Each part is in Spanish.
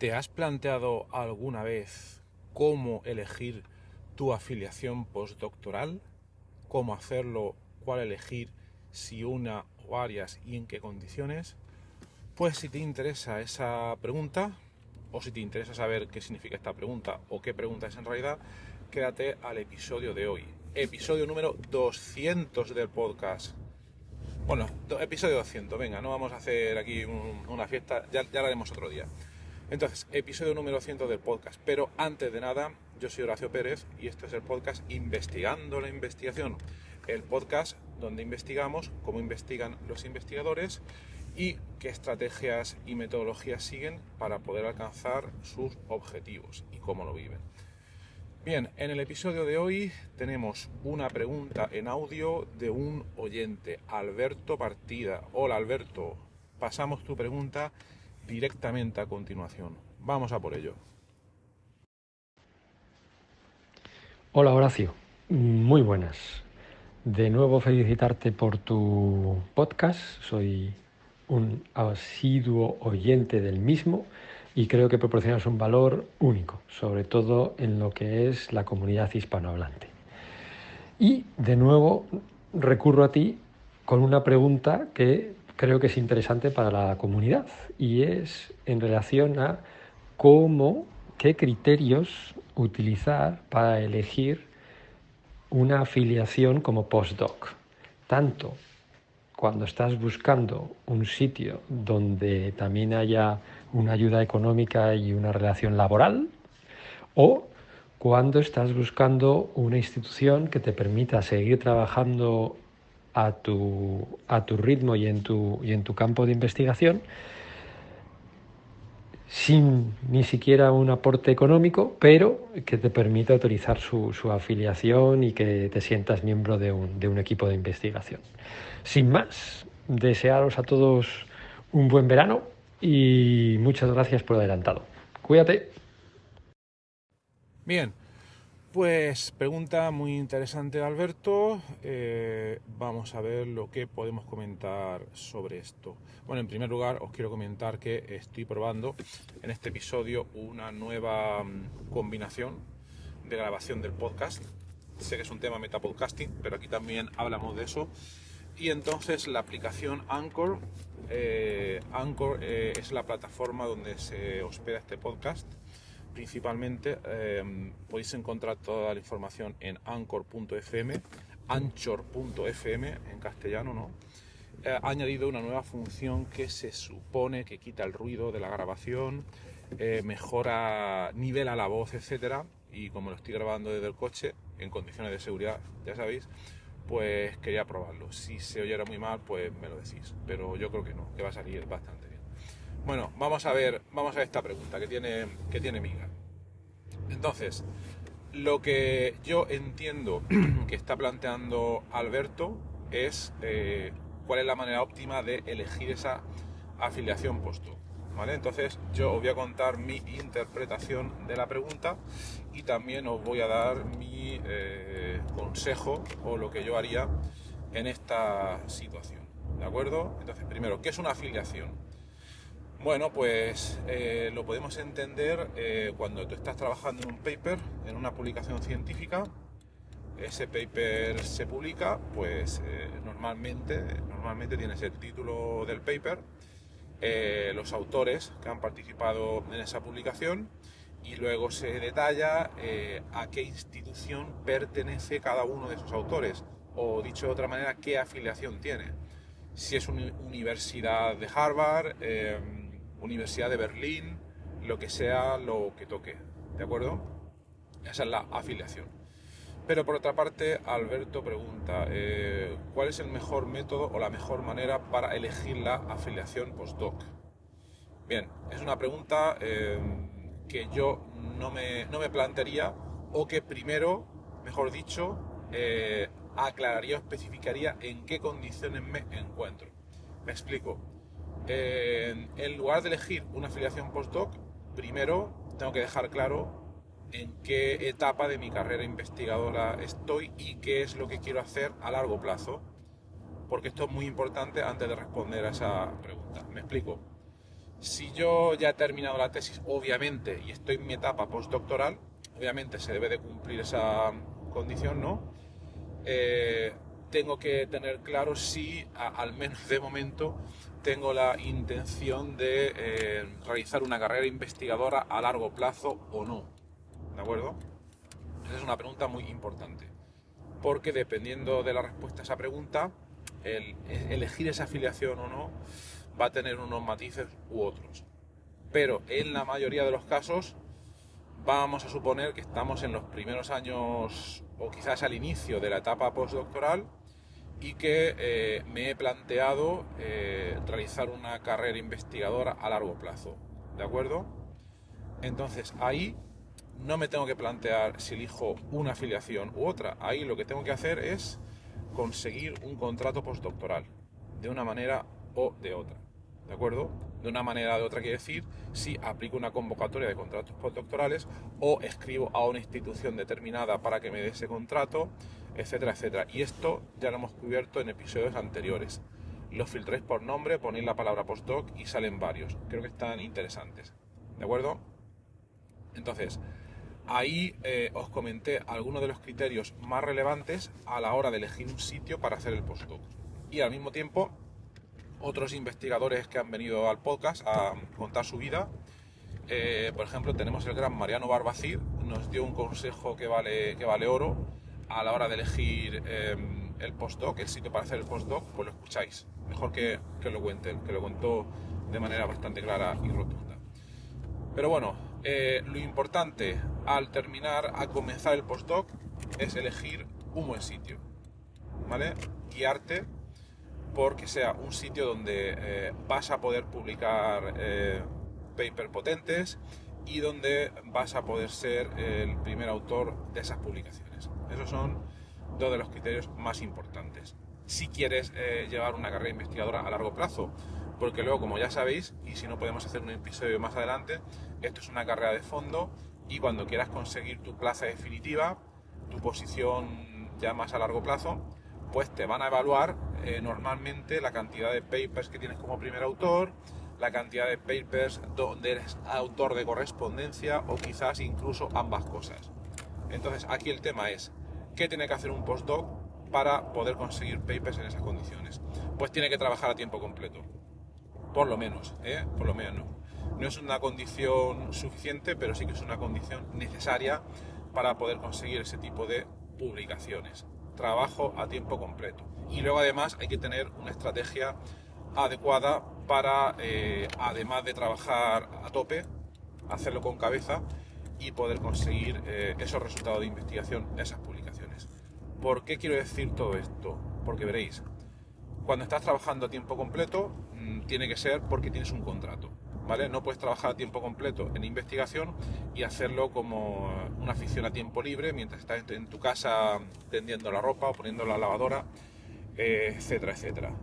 ¿Te has planteado alguna vez cómo elegir tu afiliación postdoctoral? ¿Cómo hacerlo? ¿Cuál elegir? ¿Si una o varias y en qué condiciones? Pues si te interesa esa pregunta, o si te interesa saber qué significa esta pregunta o qué pregunta es en realidad, quédate al episodio de hoy. Episodio número 200 del podcast. Bueno, episodio 200, venga, no vamos a hacer aquí una fiesta, ya lo haremos otro día. Entonces, episodio número 200 del podcast. Pero antes de nada, yo soy Horacio Pérez y este es el podcast Investigando la Investigación. El podcast donde investigamos cómo investigan los investigadores y qué estrategias y metodologías siguen para poder alcanzar sus objetivos y cómo lo viven. Bien, en el episodio de hoy tenemos una pregunta en audio de un oyente, Alberto Partida. Hola Alberto, pasamos tu pregunta directamente a continuación. Vamos a por ello. Hola Horacio, muy buenas. De nuevo felicitarte por tu podcast. Soy un asiduo oyente del mismo y creo que proporcionas un valor único, sobre todo en lo que es la comunidad hispanohablante. Y de nuevo recurro a ti con una pregunta que creo que es interesante para la comunidad y es en relación a qué criterios utilizar para elegir una afiliación como postdoc, tanto cuando estás buscando un sitio donde también haya una ayuda económica y una relación laboral, o cuando estás buscando una institución que te permita seguir trabajando a tu ritmo y en tu campo de investigación, sin ni siquiera un aporte económico, pero que te permita autorizar su afiliación y que te sientas miembro de un equipo de investigación. Sin más, desearos a todos un buen verano y muchas gracias por adelantado. Cuídate. Bien, pues pregunta muy interesante de Alberto. Vamos a ver lo que podemos comentar sobre esto. Bueno, en primer lugar os quiero comentar que estoy probando en este episodio una nueva combinación de grabación del podcast. Sé que es un tema metapodcasting, pero aquí también hablamos de eso. Y entonces la aplicación Anchor, es la plataforma donde se hospeda este podcast. Principalmente podéis encontrar toda la información en anchor.fm en castellano, ¿no? Ha añadido una nueva función que se supone que quita el ruido de la grabación, mejora, nivela la voz, etcétera. Y como lo estoy grabando desde el coche, en condiciones de seguridad, ya sabéis, pues quería probarlo. Si se oyera muy mal, pues me lo decís, pero yo creo que no, que va a salir bastante bien. Bueno, vamos a ver esta pregunta que tiene miga. Entonces, lo que yo entiendo que está planteando Alberto es cuál es la manera óptima de elegir esa afiliación postdoc, ¿vale? Entonces, yo os voy a contar mi interpretación de la pregunta y también os voy a dar mi consejo o lo que yo haría en esta situación, ¿de acuerdo? Entonces, primero, ¿qué es una afiliación? Bueno, pues lo podemos entender cuando tú estás trabajando en un paper, en una publicación científica. Ese paper se publica, pues normalmente tienes el título del paper, los autores que han participado en esa publicación y luego se detalla a qué institución pertenece cada uno de esos autores, o dicho de otra manera, qué afiliación tiene. Si es una universidad de Harvard, Universidad de Berlín, lo que sea, lo que toque, ¿de acuerdo? Esa es la afiliación. Pero por otra parte, Alberto pregunta, ¿cuál es el mejor método o la mejor manera para elegir la afiliación postdoc? Bien, es una pregunta que yo no me plantearía, o que primero, mejor dicho, aclararía o especificaría en qué condiciones me encuentro. Me explico. En lugar de elegir una afiliación postdoc, primero tengo que dejar claro en qué etapa de mi carrera investigadora estoy y qué es lo que quiero hacer a largo plazo, porque esto es muy importante antes de responder a esa pregunta. Me explico. Si yo ya he terminado la tesis, obviamente, y estoy en mi etapa postdoctoral, obviamente se debe de cumplir esa condición, ¿no? Tengo que tener claro si, al menos de momento, tengo la intención de realizar una carrera investigadora a largo plazo o no, ¿de acuerdo? Esa es una pregunta muy importante, porque dependiendo de la respuesta a esa pregunta, el elegir esa afiliación o no va a tener unos matices u otros. Pero en la mayoría de los casos vamos a suponer que estamos en los primeros años o quizás al inicio de la etapa postdoctoral y que me he planteado realizar una carrera investigadora a largo plazo, ¿de acuerdo? Entonces ahí no me tengo que plantear si elijo una afiliación u otra. Ahí lo que tengo que hacer es conseguir un contrato postdoctoral, de una manera o de otra, ¿de acuerdo? De una manera o de otra quiere decir si aplico una convocatoria de contratos postdoctorales o escribo a una institución determinada para que me dé ese contrato, etcétera, etcétera. Y esto ya lo hemos cubierto en episodios anteriores. Los filtráis por nombre, ponéis la palabra postdoc y salen varios. Creo que están interesantes, ¿de acuerdo? Entonces, ahí os comenté algunos de los criterios más relevantes a la hora de elegir un sitio para hacer el postdoc. Y al mismo tiempo, otros investigadores que han venido al podcast a contar su vida. Por ejemplo, tenemos el gran Mariano Barbacid, nos dio un consejo que vale oro a la hora de elegir el postdoc, el sitio para hacer el postdoc, pues lo escucháis. Mejor que lo cuente él, que lo contó de manera bastante clara y rotunda. Pero bueno, lo importante al comenzar el postdoc es elegir un buen sitio, ¿vale? Guiarte porque sea un sitio donde vas a poder publicar papers potentes y donde vas a poder ser el primer autor de esas publicaciones. Esos son dos de los criterios más importantes si quieres llevar una carrera investigadora a largo plazo, porque luego, como ya sabéis, y si no podemos hacer un episodio más adelante, esto es una carrera de fondo y cuando quieras conseguir tu plaza definitiva, tu posición ya más a largo plazo, pues te van a evaluar normalmente la cantidad de papers que tienes como primer autor, la cantidad de papers donde eres autor de correspondencia o quizás incluso ambas cosas. Entonces aquí el tema es, ¿qué tiene que hacer un postdoc para poder conseguir papers en esas condiciones? Pues tiene que trabajar a tiempo completo, por lo menos, por lo menos. No es una condición suficiente, pero sí que es una condición necesaria para poder conseguir ese tipo de publicaciones. Trabajo a tiempo completo. Y luego además hay que tener una estrategia adecuada para, además de trabajar a tope, hacerlo con cabeza y poder conseguir esos resultados de investigación, esas publicaciones. ¿Por qué quiero decir todo esto? Porque veréis, cuando estás trabajando a tiempo completo, tiene que ser porque tienes un contrato, ¿vale? No puedes trabajar a tiempo completo en investigación y hacerlo como una afición a tiempo libre mientras estás en tu casa tendiendo la ropa o poniendo la lavadora, etcétera, etcétera.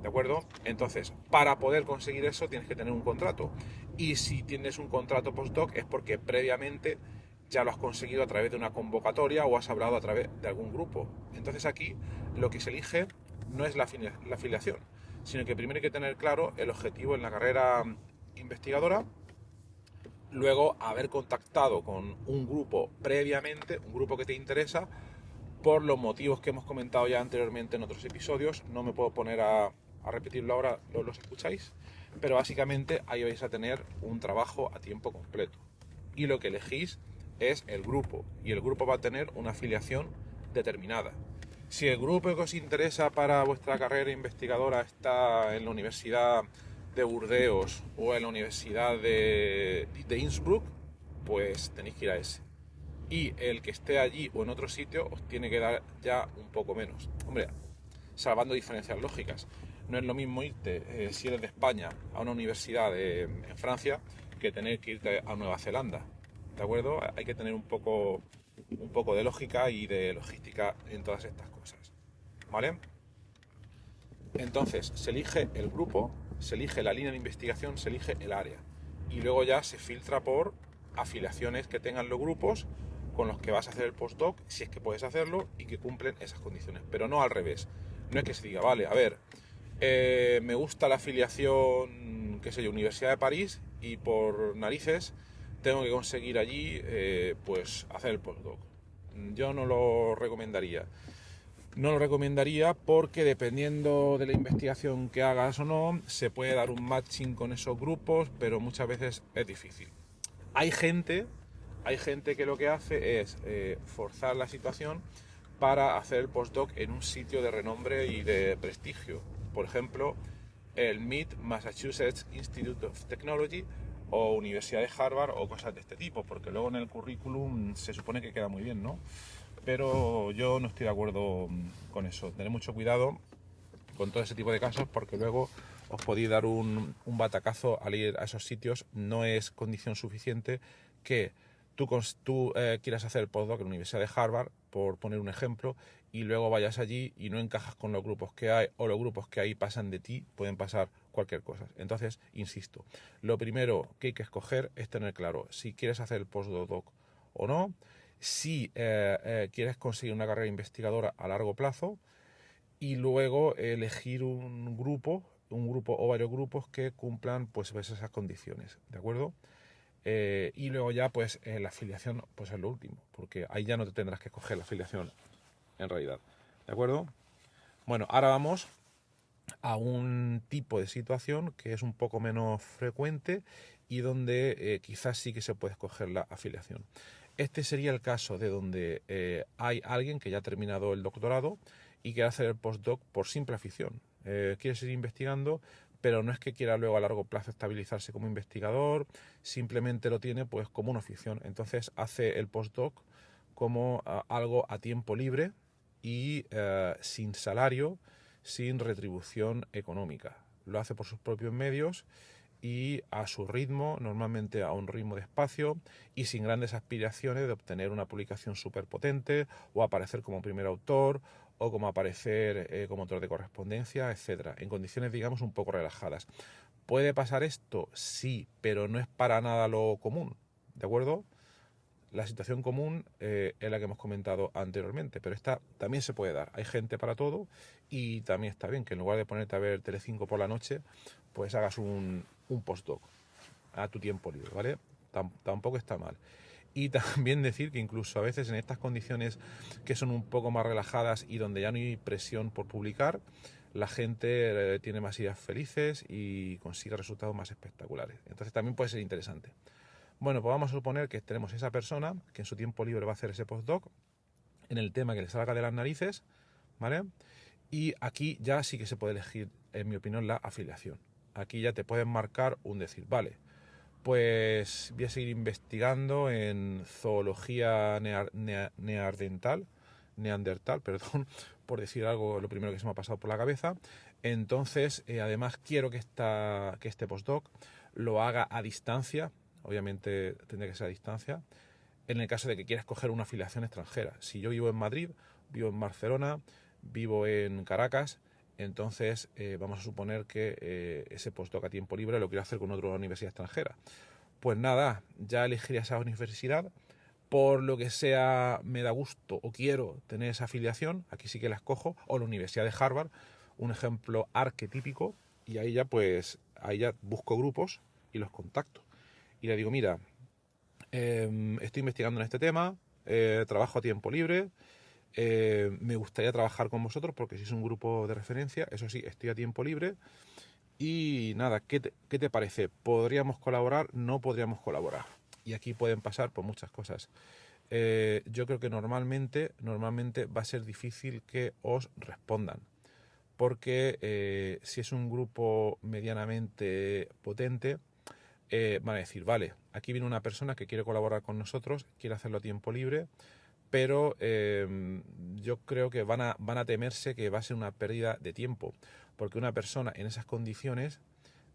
¿De acuerdo? Entonces, para poder conseguir eso tienes que tener un contrato. Y si tienes un contrato postdoc es porque previamente ya lo has conseguido a través de una convocatoria o has hablado a través de algún grupo. Entonces aquí lo que se elige no es la afiliación, sino que primero hay que tener claro el objetivo en la carrera investigadora, luego haber contactado con un grupo previamente, un grupo que te interesa, por los motivos que hemos comentado ya anteriormente en otros episodios. No me puedo poner a repetirlo ahora, los escucháis, pero básicamente ahí vais a tener un trabajo a tiempo completo y lo que elegís es el grupo y el grupo va a tener una afiliación determinada. Si el grupo que os interesa para vuestra carrera investigadora está en la Universidad de Burdeos o en la Universidad de Innsbruck, pues tenéis que ir a ese. Y el que esté allí o en otro sitio os tiene que dar ya un poco menos. Hombre, salvando diferencias lógicas. No es lo mismo irte, si eres de España, a una universidad en Francia que tener que irte a Nueva Zelanda. ¿De acuerdo? Hay que tener un poco de lógica y de logística en todas estas cosas. ¿Vale? Entonces, se elige el grupo, se elige la línea de investigación, se elige el área. Y luego ya se filtra por afiliaciones que tengan los grupos con los que vas a hacer el postdoc, si es que puedes hacerlo, y que cumplen esas condiciones. Pero no al revés. No es que se diga, vale, a ver, me gusta la afiliación qué sé yo, Universidad de París y por narices tengo que conseguir allí pues hacer el postdoc. Yo no lo recomendaría. No lo recomendaría porque dependiendo de la investigación que hagas o no, se puede dar un matching con esos grupos, pero muchas veces es difícil. Hay gente, hay gente que lo que hace es forzar la situación para hacer el postdoc en un sitio de renombre y de prestigio. Por ejemplo, el MIT, Massachusetts Institute of Technology, o Universidad de Harvard, o cosas de este tipo, porque luego en el currículum se supone que queda muy bien, ¿no? Pero yo no estoy de acuerdo con eso. Tened mucho cuidado con todo ese tipo de casos, porque luego os podéis dar un batacazo al ir a esos sitios. No es condición suficiente que tú quieras hacer el postdoc en la Universidad de Harvard, por poner un ejemplo, y luego vayas allí y no encajas con los grupos que hay, o los grupos que hay pasan de ti, pueden pasar cualquier cosa. Entonces, insisto, lo primero que hay que escoger es tener claro si quieres hacer el postdoc o no, si quieres conseguir una carrera investigadora a largo plazo, y luego elegir un grupo o varios grupos que cumplan pues esas condiciones, ¿de acuerdo? Y luego ya pues la afiliación pues es lo último, porque ahí ya no te tendrás que escoger la afiliación en realidad, ¿de acuerdo? Bueno, ahora vamos a un tipo de situación que es un poco menos frecuente y donde quizás sí que se puede escoger la afiliación. Este sería el caso de donde hay alguien que ya ha terminado el doctorado y quiere hacer el postdoc por simple afición. Quiere seguir investigando, pero no es que quiera luego a largo plazo estabilizarse como investigador, simplemente lo tiene pues como una afición. Entonces hace el postdoc como algo a tiempo libre y sin salario, sin retribución económica. Lo hace por sus propios medios y a su ritmo, normalmente a un ritmo despacio y sin grandes aspiraciones de obtener una publicación súper potente o aparecer como primer autor o como aparecer como autor de correspondencia, etcétera, en condiciones, digamos, un poco relajadas. ¿Puede pasar esto? Sí, pero no es para nada lo común, ¿de acuerdo? La situación común es la que hemos comentado anteriormente, pero esta también se puede dar. Hay gente para todo y también está bien que en lugar de ponerte a ver Telecinco por la noche, pues hagas un postdoc a tu tiempo libre, ¿vale? Tampoco está mal. Y también decir que incluso a veces en estas condiciones que son un poco más relajadas y donde ya no hay presión por publicar, la gente tiene más ideas felices y consigue resultados más espectaculares. Entonces también puede ser interesante. Bueno, pues vamos a suponer que tenemos esa persona que en su tiempo libre va a hacer ese postdoc en el tema que le salga de las narices, ¿vale? Y aquí ya sí que se puede elegir, en mi opinión, la afiliación. Aquí ya te pueden marcar un decir, vale, pues voy a seguir investigando en zoología neandertal, perdón, por decir algo, lo primero que se me ha pasado por la cabeza. Entonces, además quiero que este postdoc lo haga a distancia. Obviamente tendría que ser a distancia, en el caso de que quieras coger una afiliación extranjera. Si yo vivo en Madrid, vivo en Barcelona, vivo en Caracas, entonces vamos a suponer que ese postdoc a tiempo libre lo quiero hacer con otra universidad extranjera. Pues nada, ya elegiría esa universidad. Por lo que sea, me da gusto o quiero tener esa afiliación, aquí sí que la escojo, o la Universidad de Harvard, un ejemplo arquetípico, y ahí ya pues, ahí ya busco grupos y los contacto. Y le digo, mira, estoy investigando en este tema, trabajo a tiempo libre, me gustaría trabajar con vosotros porque sois un grupo de referencia, eso sí, estoy a tiempo libre y nada, ¿qué te parece? ¿Podríamos colaborar? ¿No podríamos colaborar? Y aquí pueden pasar por muchas cosas. Yo creo que normalmente va a ser difícil que os respondan, porque si es un grupo medianamente potente, van a decir, vale, aquí viene una persona que quiere colaborar con nosotros, quiere hacerlo a tiempo libre, pero yo creo que van a temerse que va a ser una pérdida de tiempo, porque una persona en esas condiciones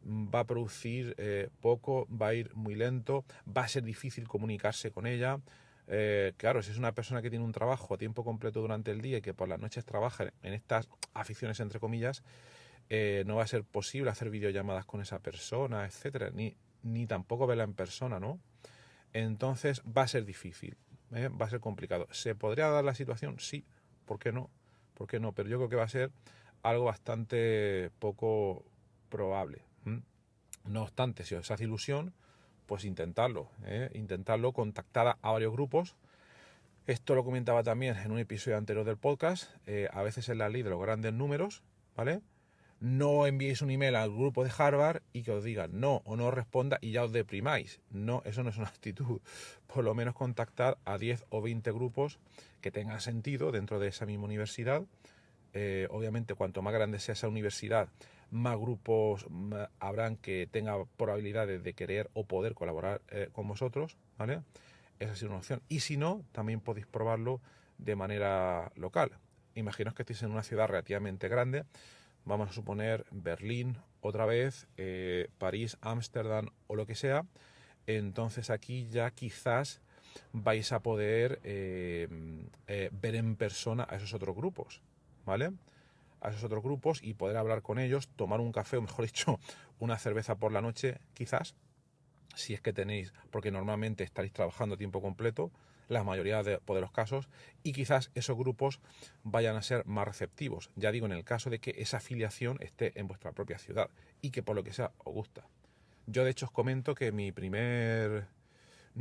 va a producir poco, va a ir muy lento, va a ser difícil comunicarse con ella. Claro, si es una persona que tiene un trabajo a tiempo completo durante el día y que por las noches trabaja en estas aficiones, entre comillas, no va a ser posible hacer videollamadas con esa persona, etcétera, ni tampoco verla en persona, ¿no? Entonces va a ser difícil, va a ser complicado. ¿Se podría dar la situación? Sí, ¿por qué no? ¿Por qué no? Pero yo creo que va a ser algo bastante poco probable. No obstante, si os hace ilusión, pues intentarlo, contactar a varios grupos. Esto lo comentaba también en un episodio anterior del podcast. A veces es la ley de los grandes números, ¿vale? No enviéis un email al grupo de Harvard y que os digan no o no os responda y ya os deprimáis. No, eso no es una actitud. Por lo menos contactar a 10 o 20 grupos que tengan sentido dentro de esa misma universidad. Obviamente, cuanto más grande sea esa universidad, más grupos habrán que tengan probabilidades de querer o poder colaborar con vosotros, ¿vale? Esa es una opción. Y si no, también podéis probarlo de manera local. Imaginaos que estéis en una ciudad relativamente grande, vamos a suponer Berlín otra vez, París, Ámsterdam o lo que sea. Entonces aquí ya quizás vais a poder ver en persona a esos otros grupos, ¿vale? A esos otros grupos y poder hablar con ellos, tomar un café o mejor dicho, una cerveza por la noche quizás, si es que tenéis, porque normalmente estaréis trabajando a tiempo completo, la mayoría de los casos, y quizás esos grupos vayan a ser más receptivos. Ya digo, en el caso de que esa afiliación esté en vuestra propia ciudad y que por lo que sea os gusta. Yo de hecho os comento que no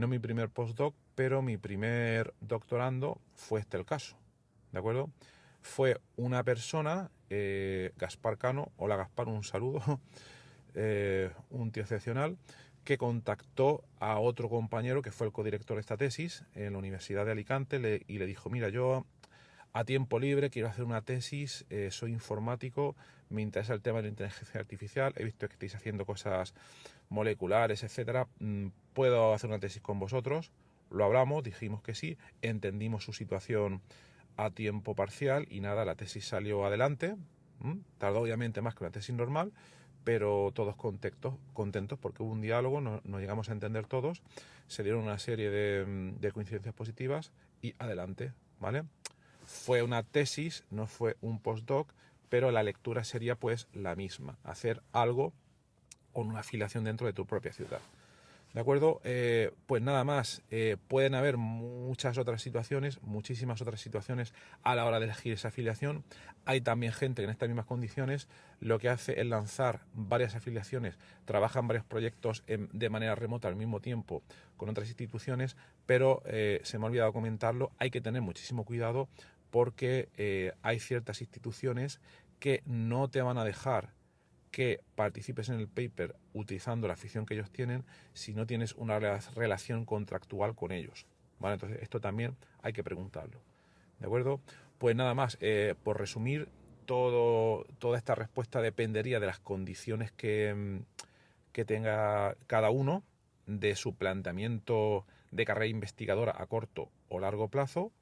mi primer postdoc, pero mi primer doctorando fue el caso, ¿de acuerdo? Fue una persona, Gaspar Cano, hola Gaspar, un saludo, un tío excepcional, que contactó a otro compañero que fue el codirector de esta tesis en la Universidad de Alicante y le dijo, mira, yo a tiempo libre quiero hacer una tesis, soy informático, me interesa el tema de la inteligencia artificial, he visto que estáis haciendo cosas moleculares, etcétera, ¿puedo hacer una tesis con vosotros? Lo hablamos, dijimos que sí, entendimos su situación a tiempo parcial y nada, la tesis salió adelante, tardó obviamente más que una tesis normal, pero todos contentos porque hubo un diálogo, nos llegamos a entender todos, se dieron una serie de coincidencias positivas y adelante, ¿vale? Fue una tesis, no fue un postdoc, pero la lectura sería pues la misma, hacer algo con una afiliación dentro de tu propia ciudad. ¿De acuerdo? Pues nada más, pueden haber muchas otras situaciones, muchísimas otras situaciones a la hora de elegir esa afiliación. Hay también gente que en estas mismas condiciones lo que hace es lanzar varias afiliaciones, trabajan varios proyectos de manera remota al mismo tiempo con otras instituciones, pero se me ha olvidado comentarlo, hay que tener muchísimo cuidado porque hay ciertas instituciones que no te van a dejar que participes en el paper utilizando la afición que ellos tienen si no tienes una relación contractual con ellos, ¿vale? Entonces esto también hay que preguntarlo, ¿de acuerdo? Pues nada más, por resumir, toda esta respuesta dependería de las condiciones que tenga cada uno, de su planteamiento de carrera investigadora a corto o largo plazo.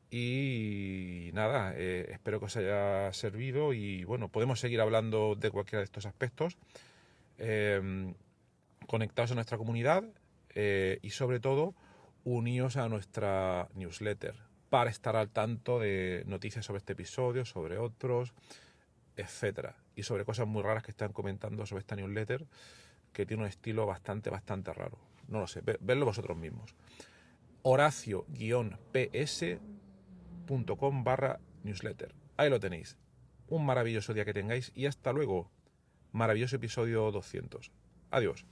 Y nada, espero que os haya servido y bueno, podemos seguir hablando de cualquiera de estos aspectos, conectados a nuestra comunidad y sobre todo uníos a nuestra newsletter para estar al tanto de noticias sobre este episodio, sobre otros, etcétera, y sobre cosas muy raras que están comentando sobre esta newsletter que tiene un estilo bastante raro. No lo sé, vedlo vosotros mismos. Horacio-ps.com/newsletter. Ahí lo tenéis. Un maravilloso día que tengáis y hasta luego. Maravilloso episodio 200. Adiós.